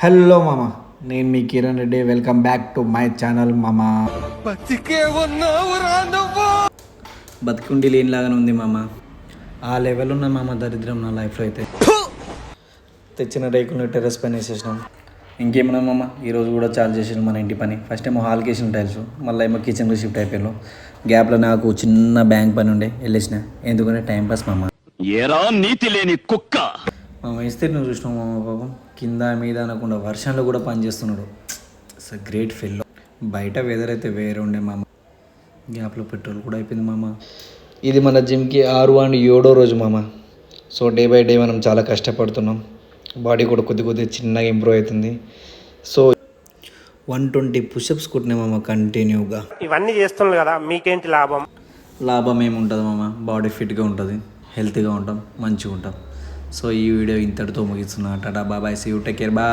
Hello మామ, నేను మీ Kiran Reddy. Welcome back to my channel మామ. బతికుండి లేనిలాగానే ఉంది మామ. ఆ లెవెల్ ఉన్న మామ దరిద్రం నా లైఫ్లో అయితే. తెచ్చిన రేకులను టెర్రస్ పైన వేసేసినాం. ఇంకేమన్నా మామ, ఈరోజు కూడా చాలు చేసాను మన ఇంటి పని. ఫస్ట్ ఏమో హాల్కి వేసిన టైల్స్, మళ్ళీ ఏమో కిచెన్లో షిఫ్ట్ అయిపోయాను. గ్యాప్లో నాకు చిన్న బ్యాంక్ పని ఉండే వెళ్ళేసిన. ఎందుకంటే టైంపాస్ మామ. ఏరా నీతి లేని కుక్క. మా మేస్తే నువ్వు చూసినావు మామ, పాపం కింద మీద అనకుండా వర్షంలో కూడా పని చేస్తున్నాడు. It's a great fellow. బయట వెదర్ అయితే వేరే ఉండే మామ. గ్యాప్లో పెట్రోల్ కూడా అయిపోయింది మామ. ఇది మన జిమ్కి 6 and 7వ రోజు మామ. సో డే బై డే మనం చాలా కష్టపడుతున్నాం. బాడీ కూడా కొద్ది చిన్నగా ఇంప్రూవ్ అవుతుంది. సో 120 పుషప్స్ కొట్టినాయి మామ కంటిన్యూగా. ఇవన్నీ చేస్తున్నాం కదా, మీకేంటి లాభం? లాభం ఏముంటుంది మామ, బాడీ ఫిట్గా ఉంటుంది, హెల్తీగా ఉంటాం, మంచిగా ఉంటాం. సో ఈ వీడియో ఇంతటితో ముగిస్తున్నా. Tata bye, see you, take care, bye.